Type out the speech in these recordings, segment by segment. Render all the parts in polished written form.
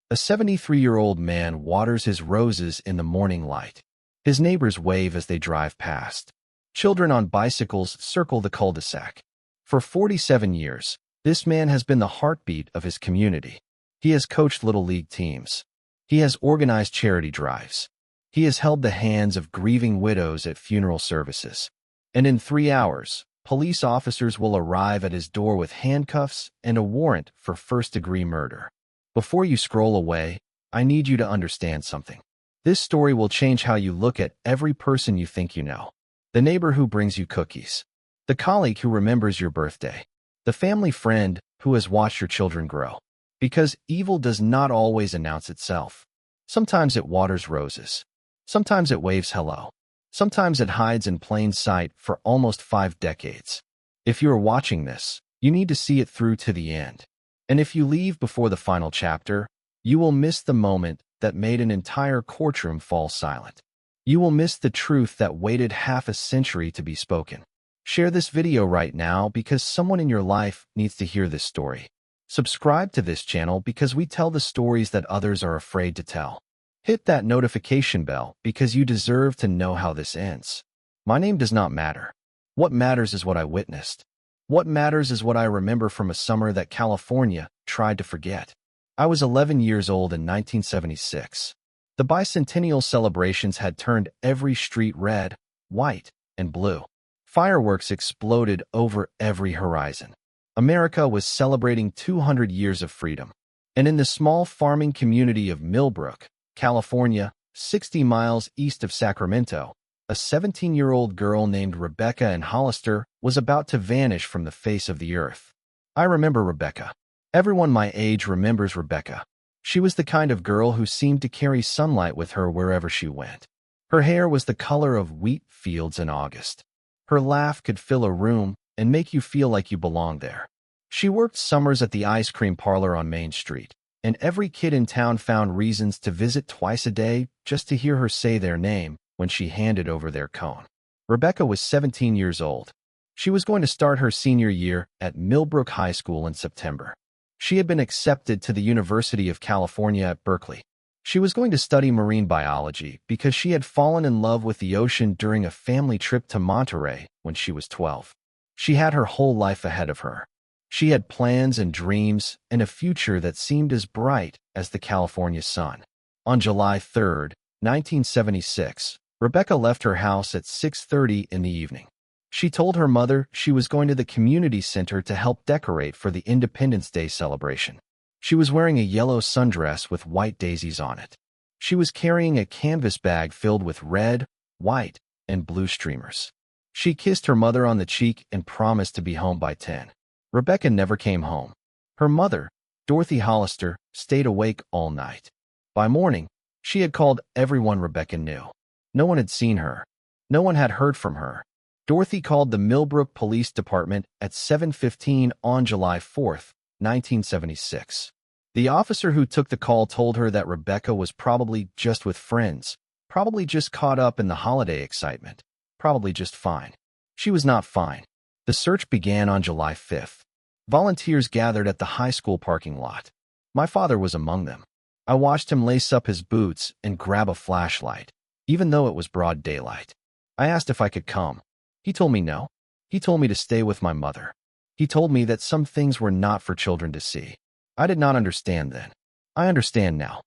A 73-year-old man waters his roses in the morning light. His neighbors wave as they drive past. Children on bicycles circle the cul-de-sac. For 47 years, this man has been the heartbeat of his community. He has coached little league teams. He has organized charity drives. He has held the hands of grieving widows at funeral services. And in 3 hours, police officers will arrive at his door with handcuffs and a warrant for first-degree murder. Before you scroll away, I need you to understand something. This story will change how you look at every person you think you know. The neighbor who brings you cookies. The colleague who remembers your birthday. The family friend who has watched your children grow. Because evil does not always announce itself. Sometimes it waters roses. Sometimes it waves hello. Sometimes it hides in plain sight for almost 5 decades. If you are watching this, you need to see it through to the end. And if you leave before the final chapter, you will miss the moment that made an entire courtroom fall silent. You will miss the truth that waited half a century to be spoken. Share this video right now because someone in your life needs to hear this story. Subscribe to this channel because we tell the stories that others are afraid to tell. Hit that notification bell because you deserve to know how this ends. My name does not matter. What matters is what I witnessed. What matters is what I remember from a summer that California tried to forget. I was 11 years old in 1976. The bicentennial celebrations had turned every street red, white, and blue. Fireworks exploded over every horizon. America was celebrating 200 years of freedom. And in the small farming community of Millbrook, California, 60 miles east of Sacramento, a 17-year-old girl named Rebecca Anne Hollister was about to vanish from the face of the earth. I remember Rebecca. Everyone my age remembers Rebecca. She was the kind of girl who seemed to carry sunlight with her wherever she went. Her hair was the color of wheat fields in August. Her laugh could fill a room and make you feel like you belonged there. She worked summers at the ice cream parlor on Main Street, and every kid in town found reasons to visit twice a day just to hear her say their name when she handed over their cone. Rebecca was 17 years old. She was going to start her senior year at Millbrook High School in September. She had been accepted to the University of California at Berkeley. She was going to study marine biology because she had fallen in love with the ocean during a family trip to Monterey when she was 12. She had her whole life ahead of her. She had plans and dreams and a future that seemed as bright as the California sun. On July 3, 1976, Rebecca left her house at 6:30 in the evening. She told her mother she was going to the community center to help decorate for the Independence Day celebration. She was wearing a yellow sundress with white daisies on it. She was carrying a canvas bag filled with red, white, and blue streamers. She kissed her mother on the cheek and promised to be home by 10. Rebecca never came home. Her mother, Dorothy Hollister, stayed awake all night. By morning, she had called everyone Rebecca knew. No one had seen her. No one had heard from her. Dorothy called the Millbrook Police Department at 7:15 on July 4, 1976. The officer who took the call told her that Rebecca was probably just with friends, probably just caught up in the holiday excitement, probably just fine. She was not fine. The search began on July 5th. Volunteers gathered at the high school parking lot. My father was among them. I watched him lace up his boots and grab a flashlight, even though it was broad daylight. I asked if I could come. He told me no. He told me to stay with my mother. He told me that some things were not for children to see. I did not understand then. I understand now.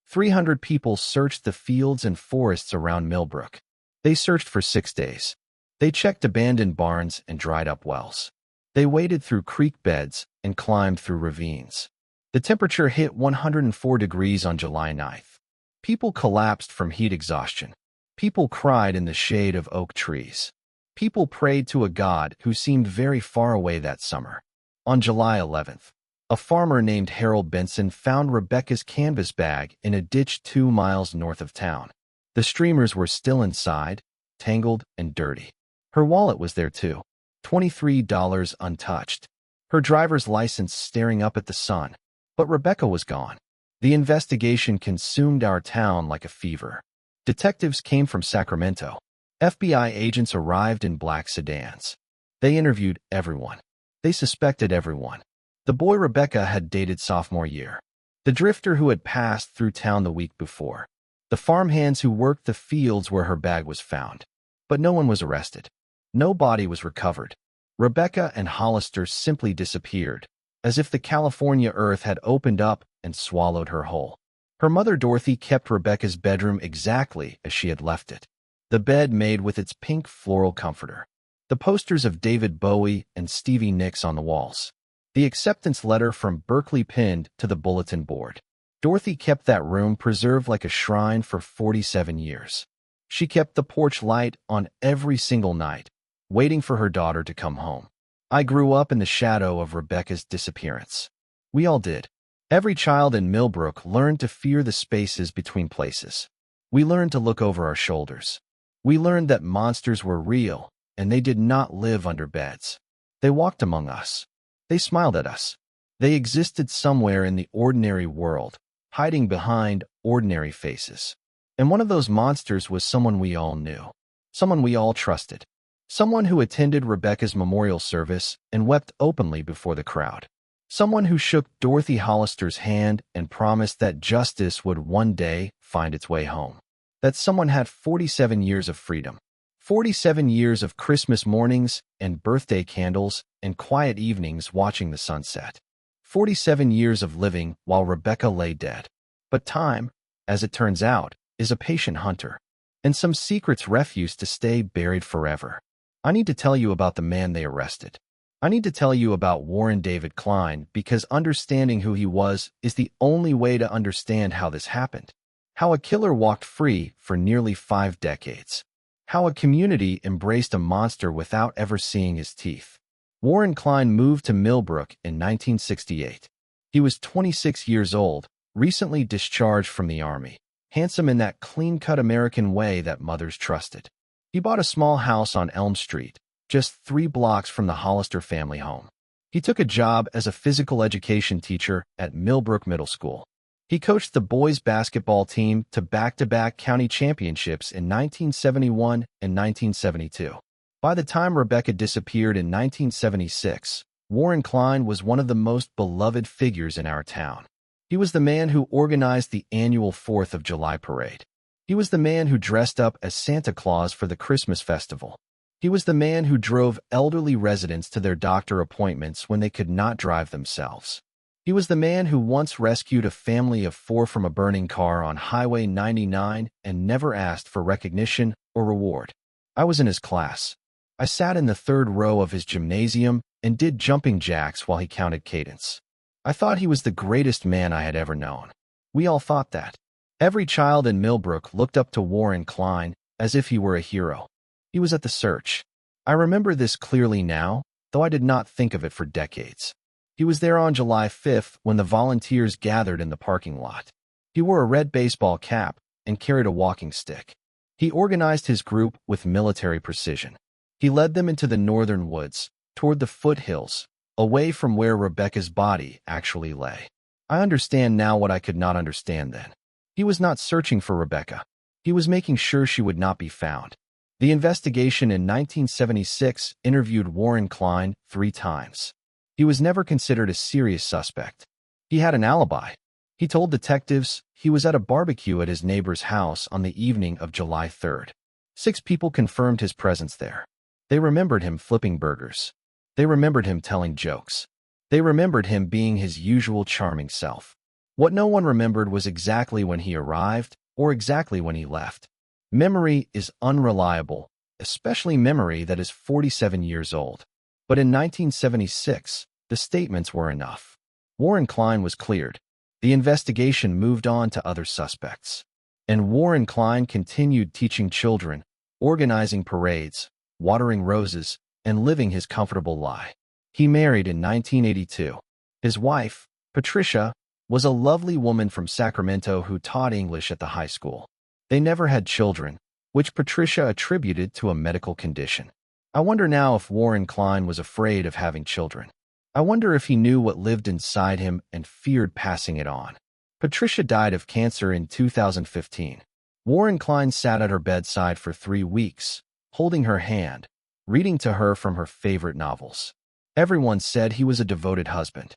300 people searched the fields and forests around Millbrook. They searched for 6 days. They checked abandoned barns and dried up wells. They waded through creek beds and climbed through ravines. The temperature hit 104 degrees on July 9th. People collapsed from heat exhaustion. People cried in the shade of oak trees. People prayed to a God who seemed very far away that summer. On July 11th, a farmer named Harold Benson found Rebecca's canvas bag in a ditch 2 miles north of town. The streamers were still inside, tangled and dirty. Her wallet was there too, $23 untouched. Her driver's license staring up at the sun. But Rebecca was gone. The investigation consumed our town like a fever. Detectives came from Sacramento. FBI agents arrived in black sedans. They interviewed everyone. They suspected everyone. The boy Rebecca had dated sophomore year. The drifter who had passed through town the week before. The farmhands who worked the fields where her bag was found. But no one was arrested. No body was recovered. Rebecca Anne Hollister simply disappeared, as if the California earth had opened up and swallowed her whole. Her mother Dorothy kept Rebecca's bedroom exactly as she had left it. The bed made with its pink floral comforter. The posters of David Bowie and Stevie Nicks on the walls. The acceptance letter from Berkeley pinned to the bulletin board. Dorothy kept that room preserved like a shrine for 47 years. She kept the porch light on every single night, waiting for her daughter to come home. I grew up in the shadow of Rebecca's disappearance. We all did. Every child in Millbrook learned to fear the spaces between places. We learned to look over our shoulders. We learned that monsters were real, and they did not live under beds. They walked among us. They smiled at us. They existed somewhere in the ordinary world, hiding behind ordinary faces. And one of those monsters was someone we all knew, someone we all trusted, someone who attended Rebecca's memorial service and wept openly before the crowd, someone who shook Dorothy Hollister's hand and promised that justice would one day find its way home. That someone had 47 years of freedom, 47 years of Christmas mornings and birthday candles and quiet evenings watching the sunset, 47 years of living while Rebecca lay dead. But time, as it turns out, is a patient hunter, and some secrets refuse to stay buried forever. I need to tell you about the man they arrested. I need to tell you about Warren David Cline because understanding who he was is the only way to understand how this happened. How a killer walked free for nearly 5 decades. How a community embraced a monster without ever seeing his teeth. Warren Cline moved to Millbrook in 1968. He was 26 years old, recently discharged from the Army. Handsome in that clean-cut American way that mothers trusted. He bought a small house on Elm Street, just 3 blocks from the Hollister family home. He took a job as a physical education teacher at Millbrook Middle School. He coached the boys' basketball team to back-to-back county championships in 1971 and 1972. By the time Rebecca disappeared in 1976, Warren Cline was one of the most beloved figures in our town. He was the man who organized the annual 4th of July parade. He was the man who dressed up as Santa Claus for the Christmas festival. He was the man who drove elderly residents to their doctor appointments when they could not drive themselves. He was the man who once rescued a family of 4 from a burning car on Highway 99 and never asked for recognition or reward. I was in his class. I sat in the 3rd row of his gymnasium and did jumping jacks while he counted cadence. I thought he was the greatest man I had ever known. We all thought that. Every child in Millbrook looked up to Warren Cline as if he were a hero. He was at the search. I remember this clearly now, though I did not think of it for decades. He was there on July 5th when the volunteers gathered in the parking lot. He wore a red baseball cap and carried a walking stick. He organized his group with military precision. He led them into the northern woods, toward the foothills, away from where Rebecca's body actually lay. I understand now what I could not understand then. He was not searching for Rebecca. He was making sure she would not be found. The investigation in 1976 interviewed Warren Cline 3 times. He was never considered a serious suspect. He had an alibi. He told detectives he was at a barbecue at his neighbor's house on the evening of July 3rd. 6 people confirmed his presence there. They remembered him flipping burgers. They remembered him telling jokes. They remembered him being his usual charming self. What no one remembered was exactly when he arrived or exactly when he left. Memory is unreliable, especially memory that is 47 years old. But in 1976, the statements were enough. Warren Cline was cleared. The investigation moved on to other suspects. And Warren Cline continued teaching children, organizing parades, watering roses, and living his comfortable lie. He married in 1982. His wife, Patricia, was a lovely woman from Sacramento who taught English at the high school. They never had children, which Patricia attributed to a medical condition. I wonder now if Warren Cline was afraid of having children. I wonder if he knew what lived inside him and feared passing it on. Patricia died of cancer in 2015. Warren Cline sat at her bedside for 3 weeks, holding her hand, reading to her from her favorite novels. Everyone said he was a devoted husband.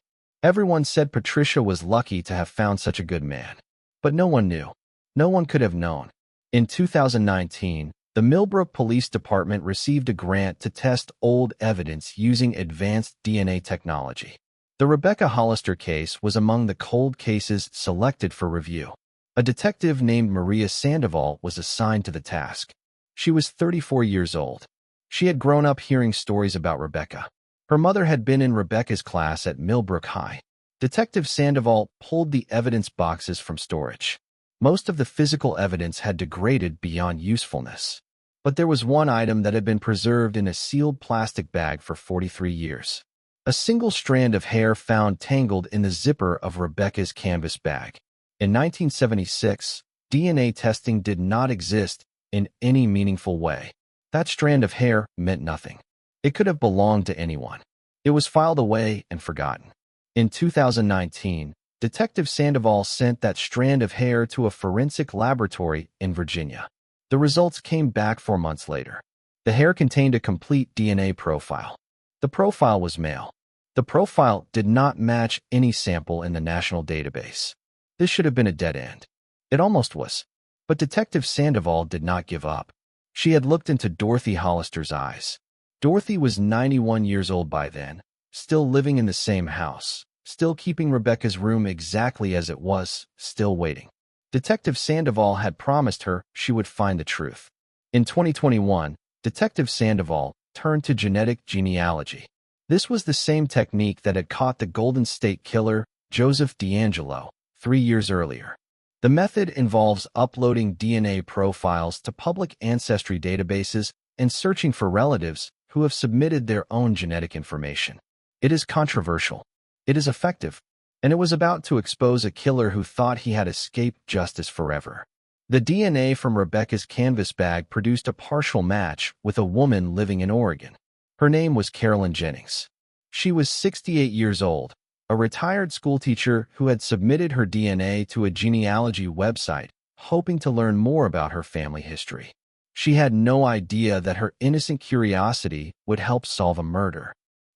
Everyone said Patricia was lucky to have found such a good man. But no one knew. No one could have known. In 2019, the Millbrook Police Department received a grant to test old evidence using advanced DNA technology. The Rebecca Hollister case was among the cold cases selected for review. A detective named Maria Sandoval was assigned to the task. She was 34 years old. She had grown up hearing stories about Rebecca. Her mother had been in Rebecca's class at Millbrook High. Detective Sandoval pulled the evidence boxes from storage. Most of the physical evidence had degraded beyond usefulness. But there was one item that had been preserved in a sealed plastic bag for 43 years. A single strand of hair found tangled in the zipper of Rebecca's canvas bag. In 1976, DNA testing did not exist in any meaningful way. That strand of hair meant nothing. It could have belonged to anyone. It was filed away and forgotten. In 2019, Detective Sandoval sent that strand of hair to a forensic laboratory in Virginia. The results came back 4 months later. The hair contained a complete DNA profile. The profile was male. The profile did not match any sample in the national database. This should have been a dead end. It almost was. But Detective Sandoval did not give up. She had looked into Dorothy Hollister's eyes. Dorothy was 91 years old by then, still living in the same house, still keeping Rebecca's room exactly as it was, still waiting. Detective Sandoval had promised her she would find the truth. In 2021, Detective Sandoval turned to genealogy. This was the same technique that had caught the Golden State Killer, Joseph DeAngelo, 3 years earlier. The method involves uploading DNA profiles to public ancestry databases and searching for relatives who have submitted their own genetic information. It is controversial. It is effective. And it was about to expose a killer who thought he had escaped justice forever. The DNA from Rebecca's canvas bag produced a partial match with a woman living in Oregon. Her name was Carolyn Jennings. She was 68 years old, a retired schoolteacher who had submitted her DNA to a genealogy website, hoping to learn more about her family history. She had no idea that her innocent curiosity would help solve a murder.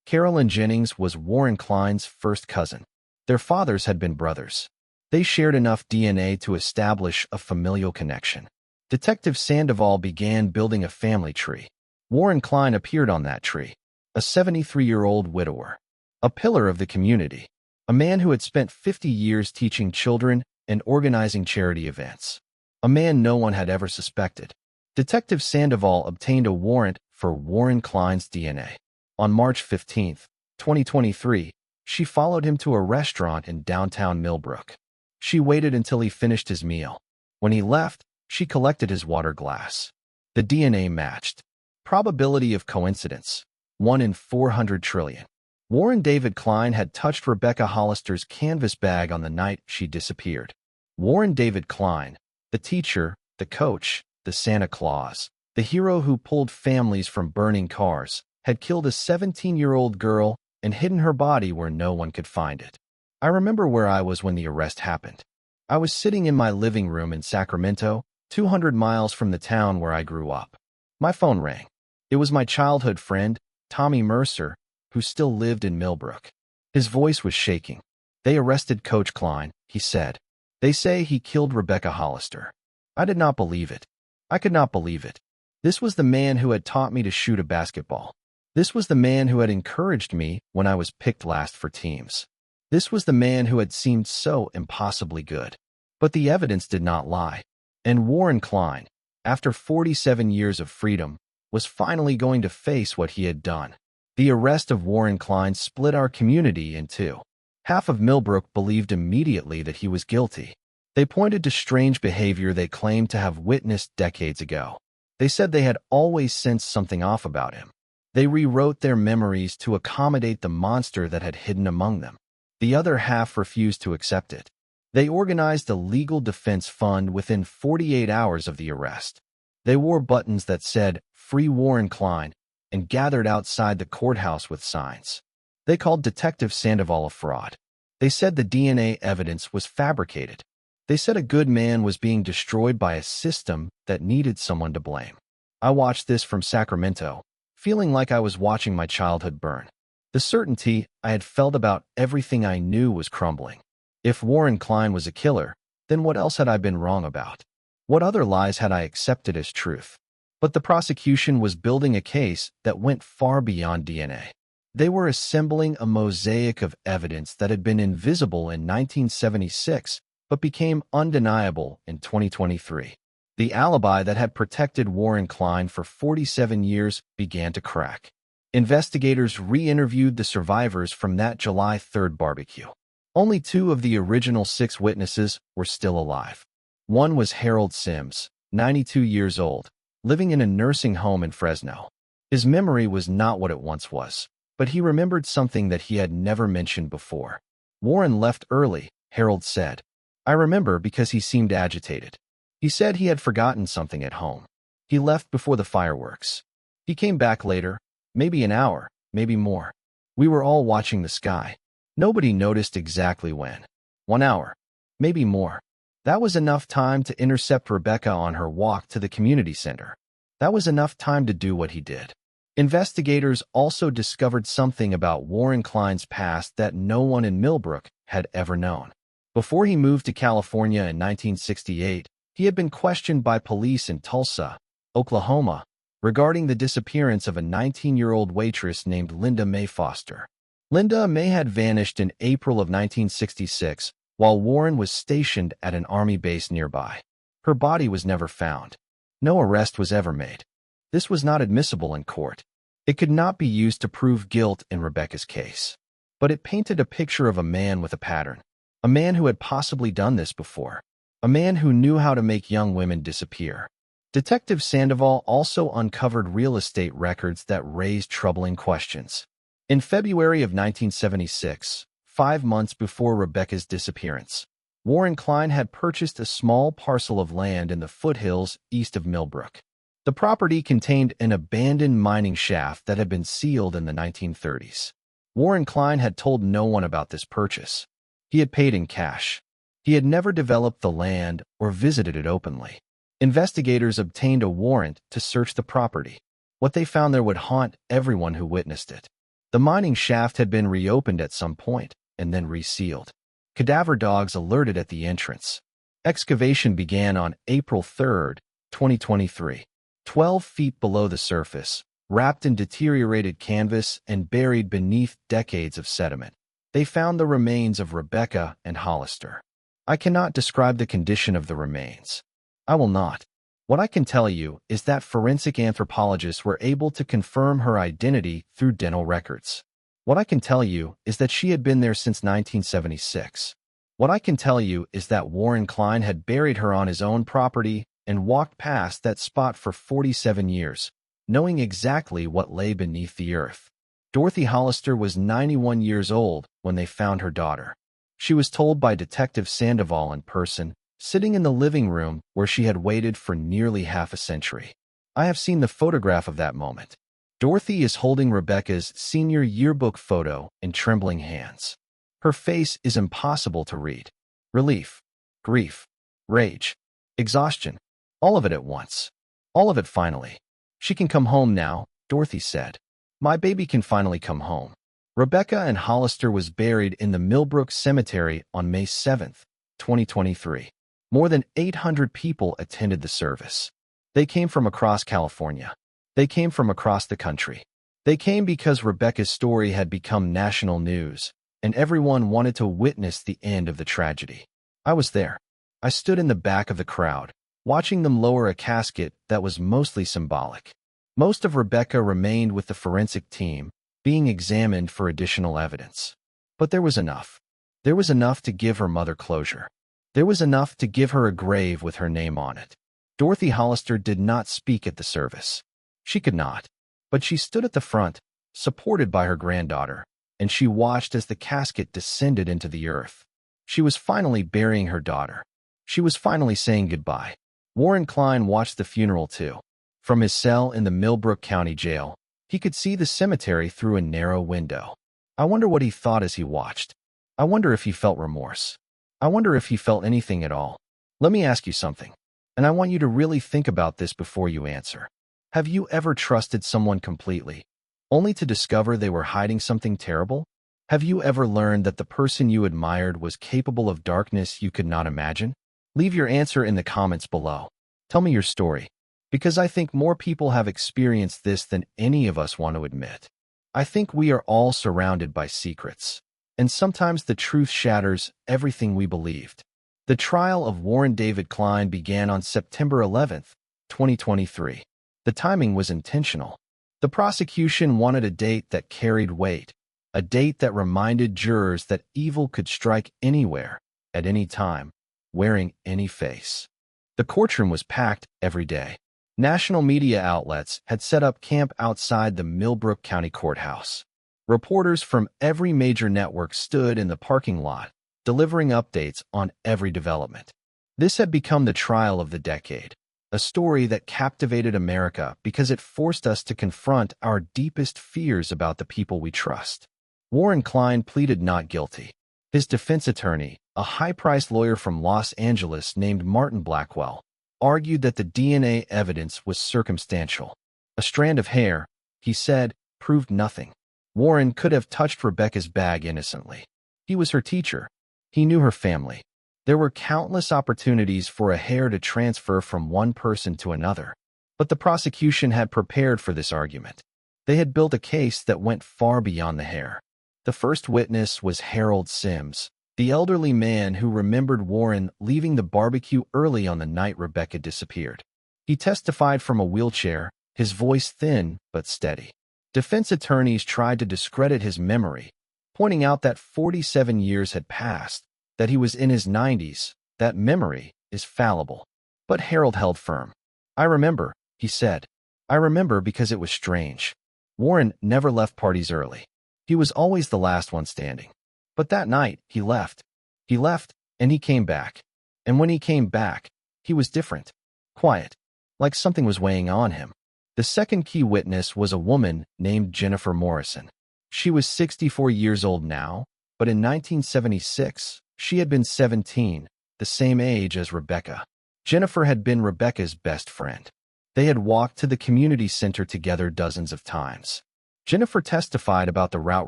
Carolyn Jennings was Warren Cline's first cousin. Their fathers had been brothers. They shared enough DNA to establish a familial connection. Detective Sandoval began building a family tree. Warren Cline appeared on that tree, a 73-year-old widower, a pillar of the community, a man who had spent 50 years teaching children and organizing charity events, a man no one had ever suspected. Detective Sandoval obtained a warrant for Warren Cline's DNA. On March 15, 2023, she followed him to a restaurant in downtown Millbrook. She waited until he finished his meal. When he left, she collected his water glass. The DNA matched. Probability of coincidence: 1 in 400 trillion. Warren David Cline had touched Rebecca Hollister's canvas bag on the night she disappeared. Warren David Cline, the teacher, the coach, the Santa Claus, the hero who pulled families from burning cars, had killed a 17-year-old girl and hidden her body where no one could find it. I remember where I was when the arrest happened. I was sitting in my living room in Sacramento, 200 miles from the town where I grew up. My phone rang. It was my childhood friend, Tommy Mercer, who still lived in Millbrook. His voice was shaking. "They arrested Coach Cline," he said. "They say he killed Rebecca Hollister." I did not believe it. I could not believe it. This was the man who had taught me to shoot a basketball. This was the man who had encouraged me when I was picked last for teams. This was the man who had seemed so impossibly good. But the evidence did not lie. And Warren Cline, after 47 years of freedom, was finally going to face what he had done. The arrest of Warren Cline split our community in two. Half of Millbrook believed immediately that he was guilty. They pointed to strange behavior they claimed to have witnessed decades ago. They said they had always sensed something off about him. They rewrote their memories to accommodate the monster that had hidden among them. The other half refused to accept it. They organized a legal defense fund within 48 hours of the arrest. They wore buttons that said, "Free Warren Cline," and gathered outside the courthouse with signs. They called Detective Sandoval a fraud. They said the DNA evidence was fabricated. They said a good man was being destroyed by a system that needed someone to blame. I watched this from Sacramento, feeling like I was watching my childhood burn. The certainty I had felt about everything I knew was crumbling. If Warren Cline was a killer, then what else had I been wrong about? What other lies had I accepted as truth? But the prosecution was building a case that went far beyond DNA. They were assembling a mosaic of evidence that had been invisible in 1976 but became undeniable in 2023. The alibi that had protected Warren Cline for 47 years began to crack. Investigators re-interviewed the survivors from that July 3rd barbecue. Only 2 of the original 6 witnesses were still alive. One was Harold Sims, 92 years old, living in a nursing home in Fresno. His memory was not what it once was, but he remembered something that he had never mentioned before. Warren left early, Harold said. I remember because he seemed agitated. He said he had forgotten something at home. He left before the fireworks. He came back later, maybe an hour, maybe more. We were all watching the sky. Nobody noticed exactly when. 1 hour, maybe more. That was enough time to intercept Rebecca on her walk to the community center. That was enough time to do what he did. Investigators also discovered something about Warren Cline's past that no one in Millbrook had ever known. Before he moved to California in 1968, he had been questioned by police in Tulsa, Oklahoma, regarding the disappearance of a 19-year-old waitress named Linda Mae Foster. Linda Mae had vanished in April of 1966 while Warren was stationed at an army base nearby. Her body was never found. No arrest was ever made. This was not admissible in court. It could not be used to prove guilt in Rebecca's case. But it painted a picture of a man with a pattern. A man who had possibly done this before. A man who knew how to make young women disappear. Detective Sandoval also uncovered real estate records that raised troubling questions. In February of 1976, 5 months before Rebecca's disappearance, Warren Cline had purchased a small parcel of land in the foothills east of Millbrook. The property contained an abandoned mining shaft that had been sealed in the 1930s. Warren Cline had told no one about this purchase. He had paid in cash. He had never developed the land or visited it openly. Investigators obtained a warrant to search the property. What they found there would haunt everyone who witnessed it. The mining shaft had been reopened at some point and then resealed. Cadaver dogs alerted at the entrance. Excavation began on April 3, 2023. 12 feet below the surface, wrapped in deteriorated canvas and buried beneath decades of sediment. They found the remains of Rebecca Anne Hollister. I cannot describe the condition of the remains. I will not. What I can tell you is that forensic anthropologists were able to confirm her identity through dental records. What I can tell you is that she had been there since 1976. What I can tell you is that Warren Cline had buried her on his own property and walked past that spot for 47 years, knowing exactly what lay beneath the earth. Dorothy Hollister was 91 years old when they found her daughter. She was told by Detective Sandoval in person, sitting in the living room where she had waited for nearly half a century. I have seen the photograph of that moment. Dorothy is holding Rebecca's senior yearbook photo in trembling hands. Her face is impossible to read. Relief, grief, rage, exhaustion, all of it at once. All of it finally. She can come home now, Dorothy said. My baby can finally come home. Rebecca Anne Hollister was buried in the Millbrook Cemetery on May 7, 2023. More than 800 people attended the service. They came from across California. They came from across the country. They came because Rebecca's story had become national news, and everyone wanted to witness the end of the tragedy. I was there. I stood in the back of the crowd, watching them lower a casket that was mostly symbolic. Most of Rebecca remained with the forensic team, being examined for additional evidence. But there was enough. There was enough to give her mother closure. There was enough to give her a grave with her name on it. Dorothy Hollister did not speak at the service. She could not. But she stood at the front, supported by her granddaughter, and she watched as the casket descended into the earth. She was finally burying her daughter. She was finally saying goodbye. Warren Cline watched the funeral too. From his cell in the Millbrook County Jail, he could see the cemetery through a narrow window. I wonder what he thought as he watched. I wonder if he felt remorse. I wonder if he felt anything at all. Let me ask you something, and I want you to really think about this before you answer. Have you ever trusted someone completely? only to discover they were hiding something terrible? Have you ever learned that the person you admired was capable of darkness you could not imagine? Leave your answer in the comments below. Tell me your story, because I think more people have experienced this than any of us want to admit. I think we are all surrounded by secrets, and sometimes the truth shatters everything we believed. The trial of Warren David Cline began on September 11th, 2023. The timing was intentional. The prosecution wanted a date that carried weight, a date that reminded jurors that evil could strike anywhere, at any time, wearing any face. The courtroom was packed every day. National media outlets had set up camp outside the Millbrook County Courthouse. Reporters from every major network stood in the parking lot, delivering updates on every development. This had become the trial of the decade, a story that captivated America because it forced us to confront our deepest fears about the people we trust. Warren Cline pleaded not guilty. His defense attorney, a high-priced lawyer from Los Angeles named Martin Blackwell, argued that the DNA evidence was circumstantial. A strand of hair, he said, proved nothing. Warren could have touched Rebecca's bag innocently. He was her teacher. He knew her family. There were countless opportunities for a hair to transfer from one person to another. But the prosecution had prepared for this argument. They had built a case that went far beyond the hair. The first witness was Harold Sims, the elderly man who remembered Warren leaving the barbecue early on the night Rebecca disappeared. He testified from a wheelchair, his voice thin but steady. Defense attorneys tried to discredit his memory, pointing out that 47 years had passed, that he was in his 90s, that memory is fallible. But Harold held firm. "I remember," he said. "I remember because it was strange. Warren never left parties early. He was always the last one standing. But that night, he left. He left, and he came back. And when he came back, he was different. Quiet. Like something was weighing on him." The second key witness was a woman named Jennifer Morrison. She was 64 years old now, but in 1976, she had been 17, the same age as Rebecca. Jennifer had been Rebecca's best friend. They had walked to the community center together dozens of times. Jennifer testified about the route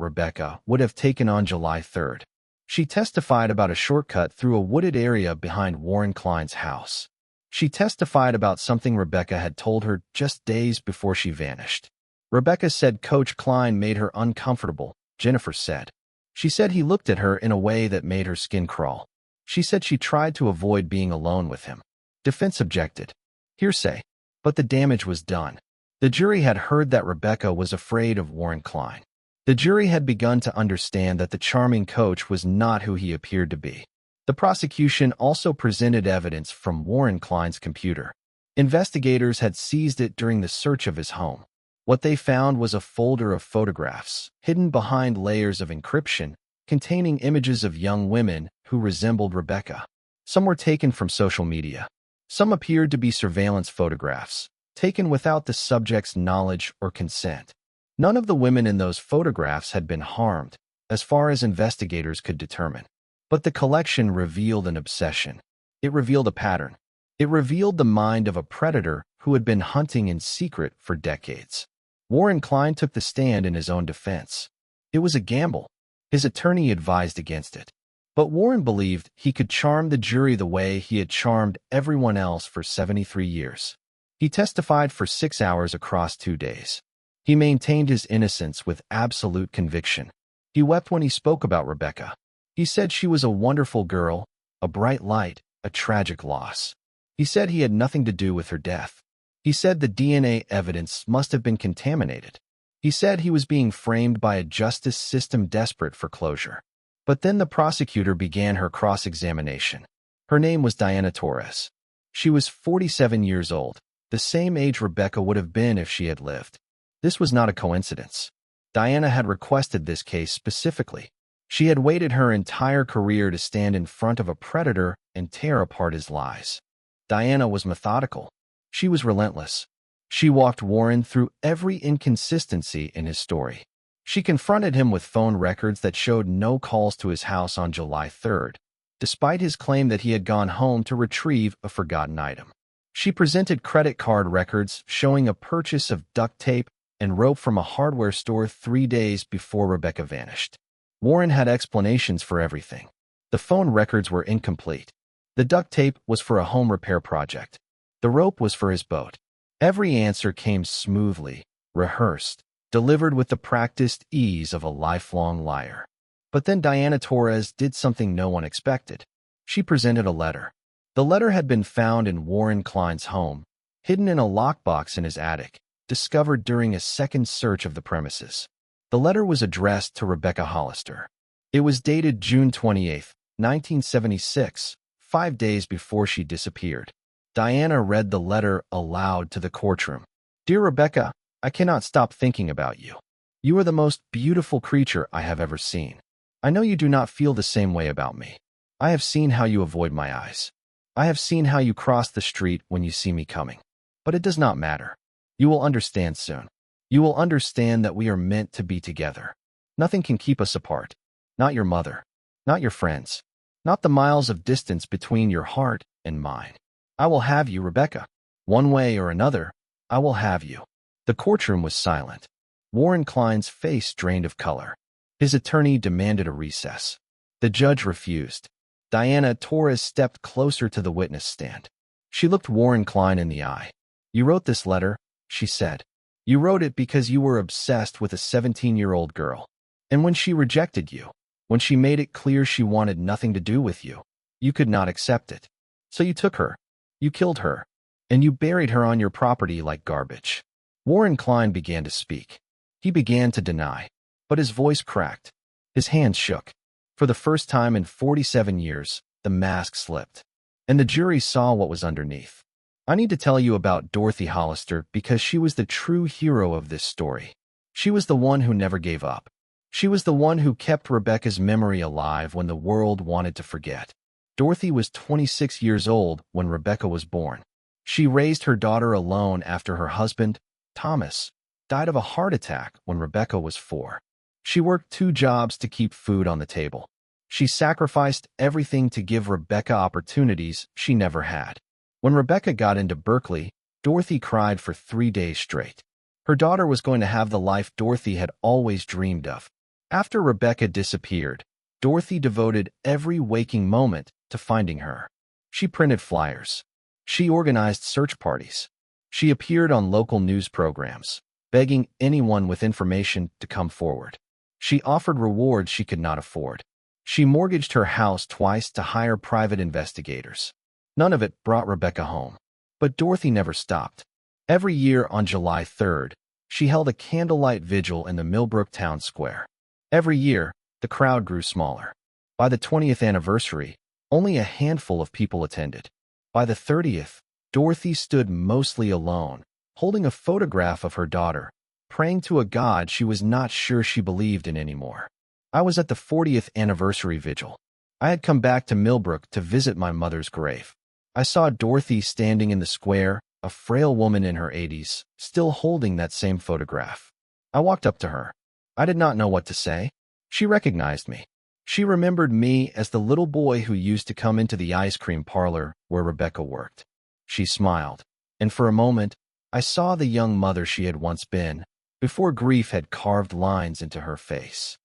Rebecca would have taken on July 3rd. She testified about a shortcut through a wooded area behind Warren Cline's house. She testified about something Rebecca had told her just days before she vanished. Rebecca said Coach Cline made her uncomfortable, Jennifer said. She said he looked at her in a way that made her skin crawl. She said she tried to avoid being alone with him. Defense objected. Hearsay. But the damage was done. The jury had heard that Rebecca was afraid of Warren Cline. The jury had begun to understand that the charming coach was not who he appeared to be. The prosecution also presented evidence from Warren Cline's computer. Investigators had seized it during the search of his home. What they found was a folder of photographs, hidden behind layers of encryption, containing images of young women who resembled Rebecca. Some were taken from social media. Some appeared to be surveillance photographs, taken without the subject's knowledge or consent. None of the women in those photographs had been harmed, as far as investigators could determine. But the collection revealed an obsession. It revealed a pattern. It revealed the mind of a predator who had been hunting in secret for decades. Warren Cline took the stand in his own defense. It was a gamble. His attorney advised against it. But Warren believed he could charm the jury the way he had charmed everyone else for 73 years. He testified for 6 hours across 2 days. He maintained his innocence with absolute conviction. He wept when he spoke about Rebecca. He said she was a wonderful girl, a bright light, a tragic loss. He said he had nothing to do with her death. He said the DNA evidence must have been contaminated. He said he was being framed by a justice system desperate for closure. But then the prosecutor began her cross-examination. Her name was Diana Torres. She was 47 years old, the same age Rebecca would have been if she had lived. This was not a coincidence. Diana had requested this case specifically. She had waited her entire career to stand in front of a predator and tear apart his lies. Diana was methodical. She was relentless. She walked Warren through every inconsistency in his story. She confronted him with phone records that showed no calls to his house on July 3rd, despite his claim that he had gone home to retrieve a forgotten item. She presented credit card records showing a purchase of duct tape, and rope from a hardware store 3 days before Rebecca vanished. Warren had explanations for everything. The phone records were incomplete. The duct tape was for a home repair project. The rope was for his boat. Every answer came smoothly, rehearsed, delivered with the practiced ease of a lifelong liar. But then Diana Torres did something no one expected. She presented a letter. The letter had been found in Warren Cline's home, hidden in a lockbox in his attic, discovered during a second search of the premises. The letter was addressed to Rebecca Hollister. It was dated June 28, 1976, 5 days before she disappeared. Diana read the letter aloud to the courtroom. "Dear Rebecca, I cannot stop thinking about you. You are the most beautiful creature I have ever seen. I know you do not feel the same way about me. I have seen how you avoid my eyes. I have seen how you cross the street when you see me coming. But it does not matter. You will understand soon. You will understand that we are meant to be together. Nothing can keep us apart. Not your mother. Not your friends. Not the miles of distance between your heart and mine. I will have you, Rebecca. One way or another, I will have you." The courtroom was silent. Warren Cline's face drained of color. His attorney demanded a recess. The judge refused. Diana Torres stepped closer to the witness stand. She looked Warren Cline in the eye. "You wrote this letter," she said. "You wrote it because you were obsessed with a 17-year-old girl. And when she rejected you, when she made it clear she wanted nothing to do with you, you could not accept it. So you took her. You killed her. And you buried her on your property like garbage." Warren Cline began to speak. He began to deny. But his voice cracked. His hands shook. For the first time in 47 years, the mask slipped. And the jury saw what was underneath. I need to tell you about Dorothy Hollister because she was the true hero of this story. She was the one who never gave up. She was the one who kept Rebecca's memory alive when the world wanted to forget. Dorothy was 26 years old when Rebecca was born. She raised her daughter alone after her husband, Thomas, died of a heart attack when Rebecca was 4. She worked 2 jobs to keep food on the table. She sacrificed everything to give Rebecca opportunities she never had. When Rebecca got into Berkeley, Dorothy cried for 3 days straight. Her daughter was going to have the life Dorothy had always dreamed of. After Rebecca disappeared, Dorothy devoted every waking moment to finding her. She printed flyers. She organized search parties. She appeared on local news programs, begging anyone with information to come forward. She offered rewards she could not afford. She mortgaged her house twice to hire private investigators. None of it brought Rebecca home. But Dorothy never stopped. Every year on July 3rd, she held a candlelight vigil in the Millbrook town square. Every year, the crowd grew smaller. By the 20th anniversary, only a handful of people attended. By the 30th, Dorothy stood mostly alone, holding a photograph of her daughter, praying to a God she was not sure she believed in anymore. I was at the 40th anniversary vigil. I had come back to Millbrook to visit my mother's grave. I saw Dorothy standing in the square, a frail woman in her 80s, still holding that same photograph. I walked up to her. I did not know what to say. She recognized me. She remembered me as the little boy who used to come into the ice cream parlor where Rebecca worked. She smiled, and for a moment, I saw the young mother she had once been, before grief had carved lines into her face.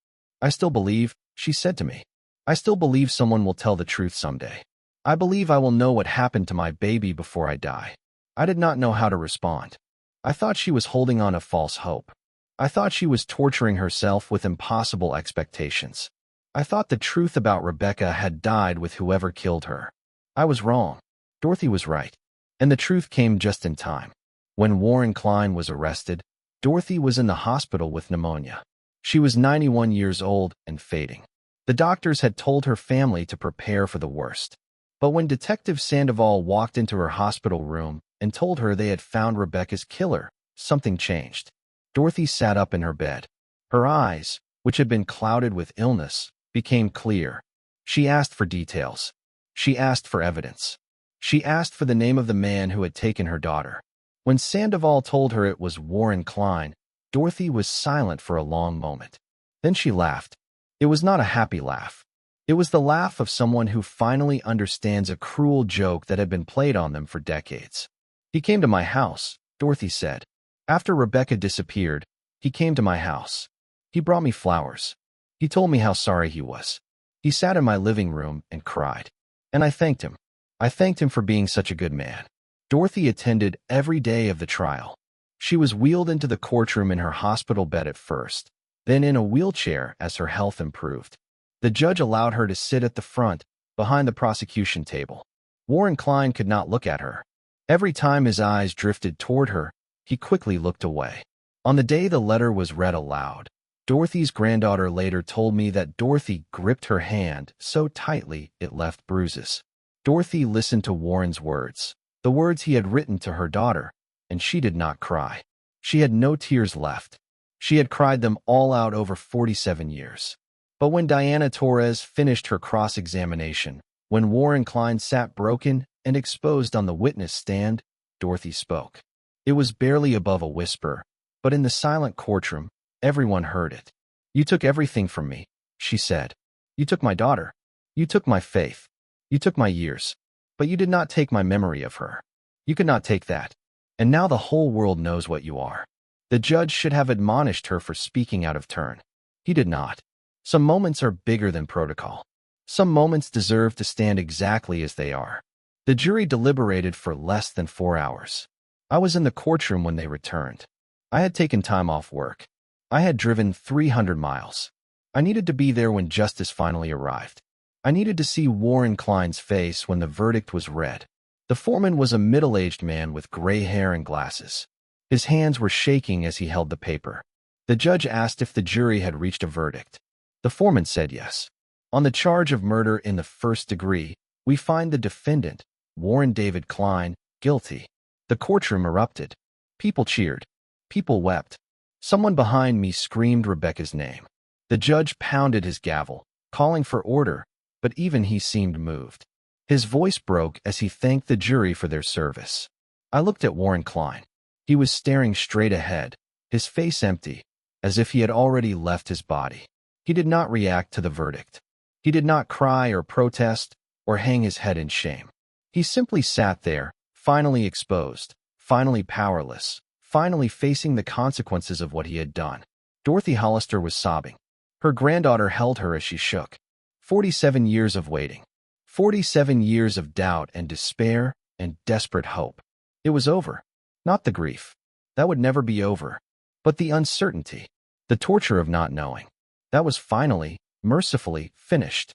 "I still believe," she said to me. "I still believe someone will tell the truth someday. I believe I will know what happened to my baby before I die." I did not know how to respond. I thought she was holding on to false hope. I thought she was torturing herself with impossible expectations. I thought the truth about Rebecca had died with whoever killed her. I was wrong. Dorothy was right. And the truth came just in time. When Warren Cline was arrested, Dorothy was in the hospital with pneumonia. She was 91 years old and fading. The doctors had told her family to prepare for the worst. But when Detective Sandoval walked into her hospital room and told her they had found Rebecca's killer, something changed. Dorothy sat up in her bed. Her eyes, which had been clouded with illness, became clear. She asked for details. She asked for evidence. She asked for the name of the man who had taken her daughter. When Sandoval told her it was Warren Cline, Dorothy was silent for a long moment. Then she laughed. It was not a happy laugh. It was the laugh of someone who finally understands a cruel joke that had been played on them for decades. "He came to my house," Dorothy said. After Rebecca disappeared, he came to my house. He brought me flowers. He told me how sorry he was. He sat in my living room and cried. And I thanked him. I thanked him for being such a good man. Dorothy attended every day of the trial. She was wheeled into the courtroom in her hospital bed at first, then in a wheelchair as her health improved. The judge allowed her to sit at the front, behind the prosecution table. Warren Cline could not look at her. Every time his eyes drifted toward her, he quickly looked away. On the day the letter was read aloud, Dorothy's granddaughter later told me that Dorothy gripped her hand so tightly it left bruises. Dorothy listened to Warren's words, the words he had written to her daughter, and she did not cry. She had no tears left. She had cried them all out over 47 years. But when Diana Torres finished her cross-examination, when Warren Cline sat broken and exposed on the witness stand, Dorothy spoke. It was barely above a whisper, but in the silent courtroom, everyone heard it. "You took everything from me," she said. "You took my daughter. You took my faith. You took my years. But you did not take my memory of her. You could not take that. And now the whole world knows what you are." The judge should have admonished her for speaking out of turn. He did not. Some moments are bigger than protocol. Some moments deserve to stand exactly as they are. The jury deliberated for less than 4 hours. I was in the courtroom when they returned. I had taken time off work. I had driven 300 miles. I needed to be there when justice finally arrived. I needed to see Warren Cline's face when the verdict was read. The foreman was a middle-aged man with gray hair and glasses. His hands were shaking as he held the paper. The judge asked if the jury had reached a verdict. The foreman said yes. On the charge of murder in the first degree, we find the defendant, Warren David Cline, guilty. The courtroom erupted. People cheered. People wept. Someone behind me screamed Rebecca's name. The judge pounded his gavel, calling for order, but even he seemed moved. His voice broke as he thanked the jury for their service. I looked at Warren Cline. He was staring straight ahead, his face empty, as if he had already left his body. He did not react to the verdict. He did not cry or protest or hang his head in shame. He simply sat there, finally exposed, finally powerless, finally facing the consequences of what he had done. Dorothy Hollister was sobbing. Her granddaughter held her as she shook. 47 years of waiting. 47 years of doubt and despair and desperate hope. It was over. Not the grief. That would never be over. But the uncertainty. The torture of not knowing. That was finally, mercifully, finished.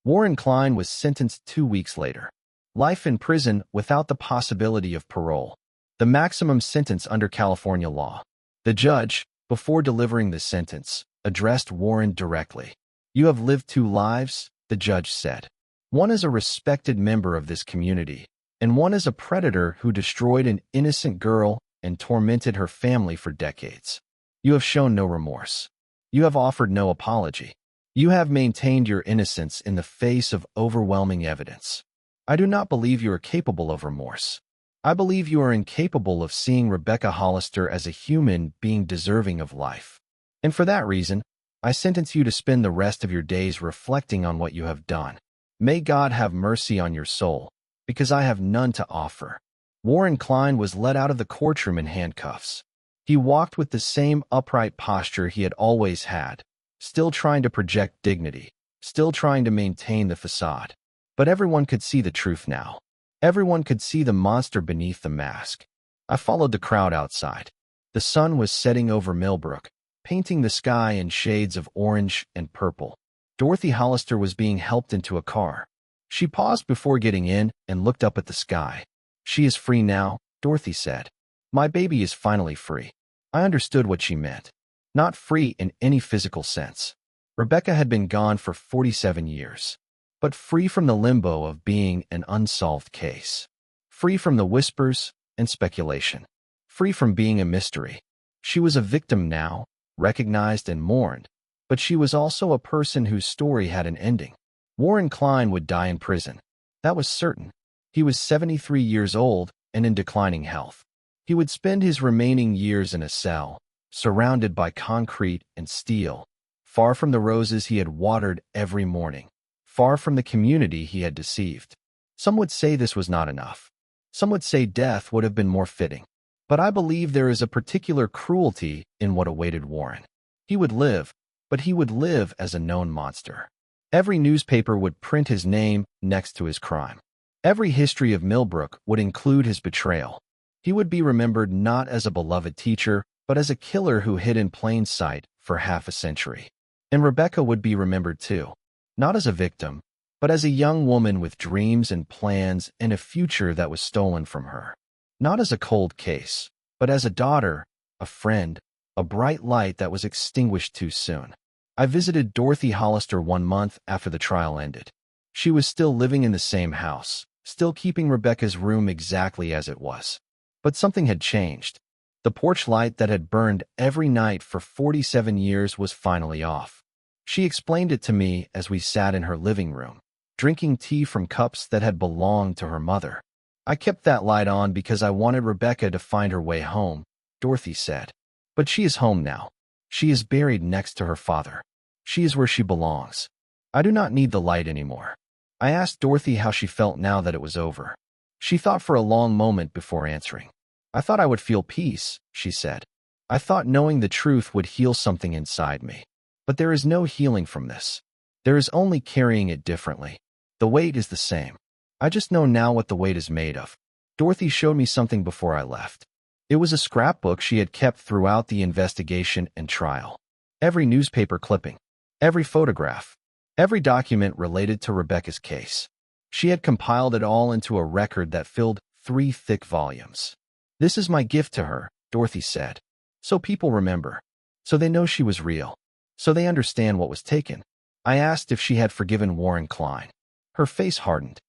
Warren Cline was sentenced 2 weeks later. Life in prison without the possibility of parole. The maximum sentence under California law. The judge, before delivering the sentence, addressed Warren directly. "You have lived 2 lives," the judge said. "One as a respected member of this community, and one as a predator who destroyed an innocent girl and tormented her family for decades. You have shown no remorse. You have offered no apology. You have maintained your innocence in the face of overwhelming evidence. I do not believe you are capable of remorse. I believe you are incapable of seeing Rebecca Hollister as a human being deserving of life. And for that reason, I sentence you to spend the rest of your days reflecting on what you have done. May God have mercy on your soul, because I have none to offer." Warren Cline was led out of the courtroom in handcuffs. He walked with the same upright posture he had always had, still trying to project dignity, still trying to maintain the facade. But everyone could see the truth now. Everyone could see the monster beneath the mask. I followed the crowd outside. The sun was setting over Millbrook, painting the sky in shades of orange and purple. Dorothy Hollister was being helped into a car. She paused before getting in and looked up at the sky. "She is free now," Dorothy said. "My baby is finally free." I understood what she meant. Not free in any physical sense. Rebecca had been gone for 47 years. But free from the limbo of being an unsolved case. Free from the whispers and speculation. Free from being a mystery. She was a victim now, recognized and mourned, but she was also a person whose story had an ending. Warren Cline would die in prison. That was certain. He was 73 years old and in declining health. He would spend his remaining years in a cell, surrounded by concrete and steel, far from the roses he had watered every morning, far from the community he had deceived. Some would say this was not enough. Some would say death would have been more fitting. But I believe there is a particular cruelty in what awaited Warren. He would live, but he would live as a known monster. Every newspaper would print his name next to his crime. Every history of Millbrook would include his betrayal. He would be remembered not as a beloved teacher, but as a killer who hid in plain sight for half a century. And Rebecca would be remembered too, not as a victim, but as a young woman with dreams and plans and a future that was stolen from her. Not as a cold case, but as a daughter, a friend, a bright light that was extinguished too soon. I visited Dorothy Hollister 1 month after the trial ended. She was still living in the same house, still keeping Rebecca's room exactly as it was. But something had changed. The porch light that had burned every night for 47 years was finally off. She explained it to me as we sat in her living room, drinking tea from cups that had belonged to her mother. I kept that light on because I wanted Rebecca to find her way home, Dorothy said. But she is home now. She is buried next to her father. She is where she belongs. I do not need the light anymore. I asked Dorothy how she felt now that it was over. She thought for a long moment before answering. I thought I would feel peace, she said. I thought knowing the truth would heal something inside me. But there is no healing from this. There is only carrying it differently. The weight is the same. I just know now what the weight is made of. Dorothy showed me something before I left. It was a scrapbook she had kept throughout the investigation and trial. Every newspaper clipping, every photograph, every document related to Rebecca's case. She had compiled it all into a record that filled 3 thick volumes. This is my gift to her, Dorothy said. So people remember. So they know she was real. So they understand what was taken. I asked if she had forgiven Warren Cline. Her face hardened.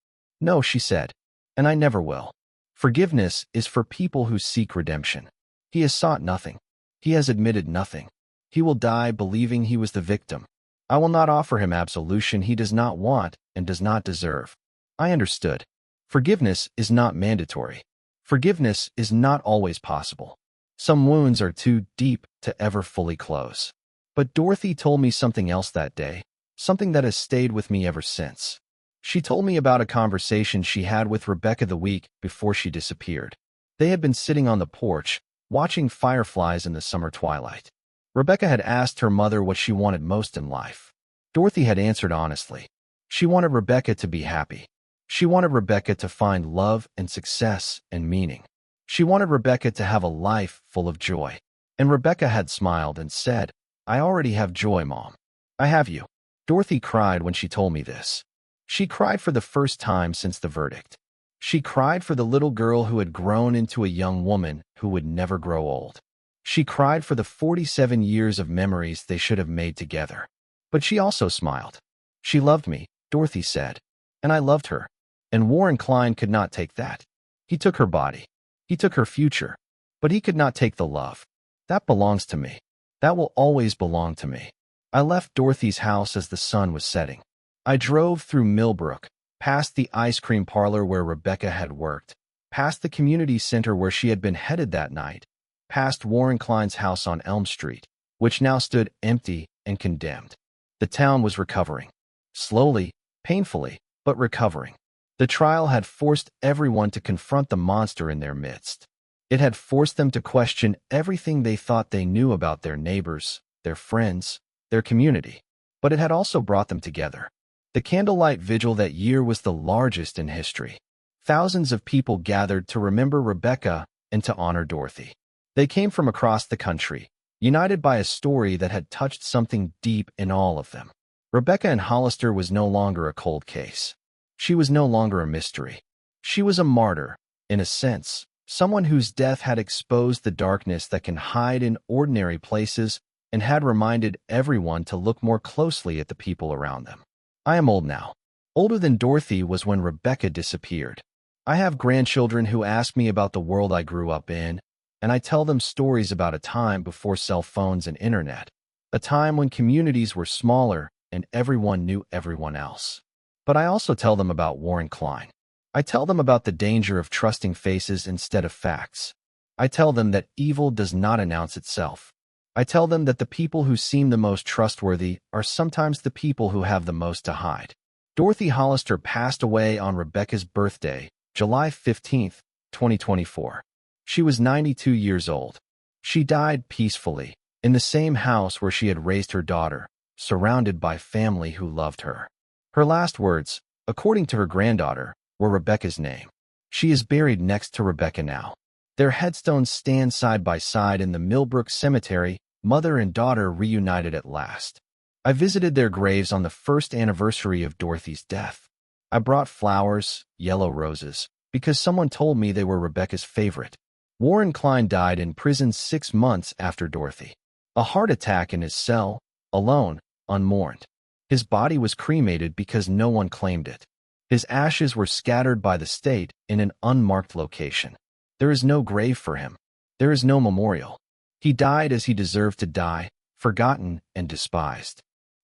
No, she said, and I never will. Forgiveness is for people who seek redemption. He has sought nothing. He has admitted nothing. He will die believing he was the victim. I will not offer him absolution he does not want and does not deserve. I understood. Forgiveness is not mandatory. Forgiveness is not always possible. Some wounds are too deep to ever fully close. But Dorothy told me something else that day, something that has stayed with me ever since. She told me about a conversation she had with Rebecca the week before she disappeared. They had been sitting on the porch, watching fireflies in the summer twilight. Rebecca had asked her mother what she wanted most in life. Dorothy had answered honestly. She wanted Rebecca to be happy. She wanted Rebecca to find love and success and meaning. She wanted Rebecca to have a life full of joy. And Rebecca had smiled and said, I already have joy, Mom. I have you. Dorothy cried when she told me this. She cried for the first time since the verdict. She cried for the little girl who had grown into a young woman who would never grow old. She cried for the 47 years of memories they should have made together. But she also smiled. She loved me, Dorothy said. And I loved her. And Warren Cline could not take that. He took her body. He took her future. But he could not take the love. That belongs to me. That will always belong to me. I left Dorothy's house as the sun was setting. I drove through Millbrook, past the ice cream parlor where Rebecca had worked, past the community center where she had been headed that night, past Warren Cline's house on Elm Street, which now stood empty and condemned. The town was recovering. Slowly, painfully, but recovering. The trial had forced everyone to confront the monster in their midst. It had forced them to question everything they thought they knew about their neighbors, their friends, their community. But it had also brought them together. The candlelight vigil that year was the largest in history. Thousands of people gathered to remember Rebecca and to honor Dorothy. They came from across the country, united by a story that had touched something deep in all of them. Rebecca Anne Hollister was no longer a cold case. She was no longer a mystery. She was a martyr, in a sense, someone whose death had exposed the darkness that can hide in ordinary places and had reminded everyone to look more closely at the people around them. I am old now. Older than Dorothy was when Rebecca disappeared. I have grandchildren who ask me about the world I grew up in, and I tell them stories about a time before cell phones and internet, a time when communities were smaller and everyone knew everyone else. But I also tell them about Warren Cline. I tell them about the danger of trusting faces instead of facts. I tell them that evil does not announce itself. I tell them that the people who seem the most trustworthy are sometimes the people who have the most to hide. Dorothy Hollister passed away on Rebecca's birthday, July 15, 2024. She was 92 years old. She died peacefully, in the same house where she had raised her daughter, surrounded by family who loved her. Her last words, according to her granddaughter, were Rebecca's name. She is buried next to Rebecca now. Their headstones stand side by side in the Millbrook cemetery, mother and daughter reunited at last. I visited their graves on the first anniversary of Dorothy's death. I brought flowers, yellow roses, because someone told me they were Rebecca's favorite. Warren Cline died in prison 6 months after Dorothy. A heart attack in his cell, alone, unmourned. His body was cremated because no one claimed it. His ashes were scattered by the state in an unmarked location. There is no grave for him. There is no memorial. He died as he deserved to die, forgotten and despised.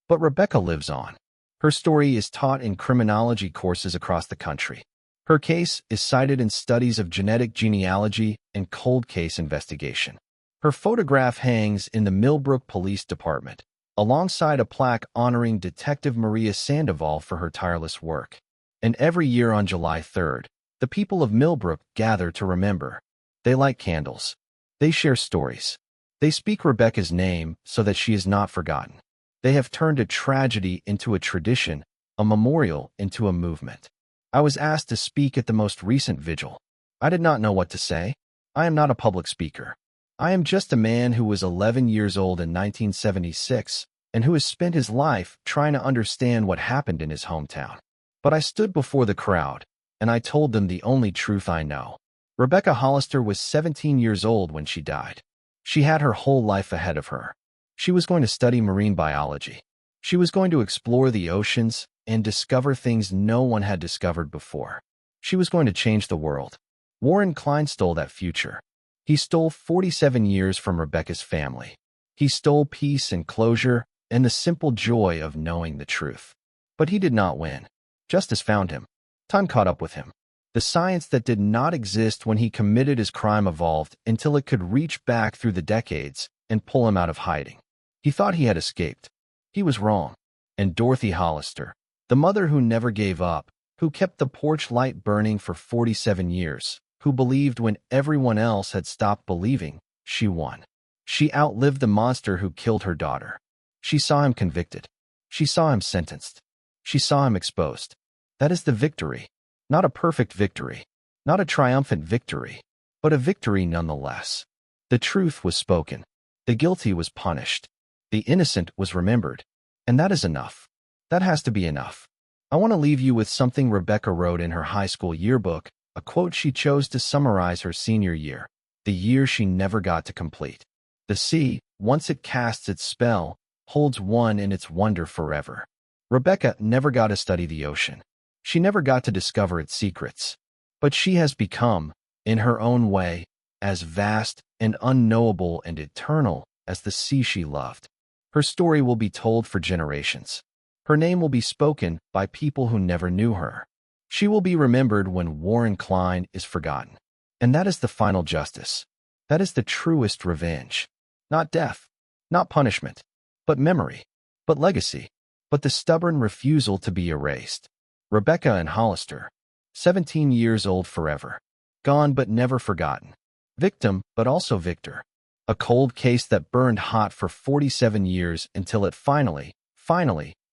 But Rebecca lives on. Her story is taught in criminology courses across the country. Her case is cited in studies of genealogy and cold case investigation. Her photograph hangs in the Millbrook Police Department, alongside a plaque honoring Detective Maria Sandoval for her tireless work. And every year on July 3rd, the people of Millbrook gather to remember. They light candles. They share stories. They speak Rebecca's name so that she is not forgotten. They have turned a tragedy into a tradition, a memorial into a movement. I was asked to speak at the most recent vigil. I did not know what to say. I am not a public speaker. I am just a man who was 11 years old in 1976 and who has spent his life trying to understand what happened in his hometown. But I stood before the crowd, and I told them the only truth I know. Rebecca Hollister was 17 years old when she died. She had her whole life ahead of her. She was going to study marine biology. She was going to explore the oceans and discover things no one had discovered before. She was going to change the world. Warren Cline stole that future. He stole 47 years from Rebecca's family. He stole peace and closure and the simple joy of knowing the truth. But he did not win. Justice found him. Time caught up with him. The science that did not exist when he committed his crime evolved until it could reach back through the decades and pull him out of hiding. He thought he had escaped. He was wrong. And Dorothy Hollister, the mother who never gave up, who kept the porch light burning for 47 years, who believed when everyone else had stopped believing, she won. She outlived the monster who killed her daughter. She saw him convicted. She saw him sentenced. She saw him exposed. That is the victory. Not a perfect victory. Not a triumphant victory. But a victory nonetheless. The truth was spoken. The guilty was punished. The innocent was remembered. And that is enough. That has to be enough. I want to leave you with something Rebecca wrote in her high school yearbook, a quote she chose to summarize her senior year, the year she never got to complete. The sea, once it casts its spell, holds one in its wonder forever. Rebecca never got to study the ocean. She never got to discover its secrets. But she has become, in her own way, as vast and unknowable and eternal as the sea she loved. Her story will be told for generations. Her name will be spoken by people who never knew her. She will be remembered when Warren Cline is forgotten. And that is the final justice. That is the truest revenge. Not death, not punishment, but memory, but legacy, but the stubborn refusal to be erased. Rebecca Anne Hollister, 17 years old forever. Gone but never forgotten. Victim but also victor. A cold case that burned hot for 47 years until it finally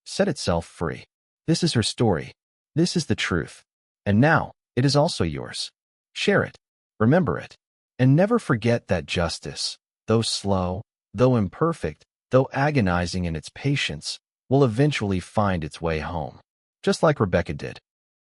set itself free. This is her story. This is the truth. And now, it is also yours. Share it. Remember it. And never forget that justice, though slow, though imperfect, though agonizing in its patience, will eventually find its way home. Just like Rebecca did.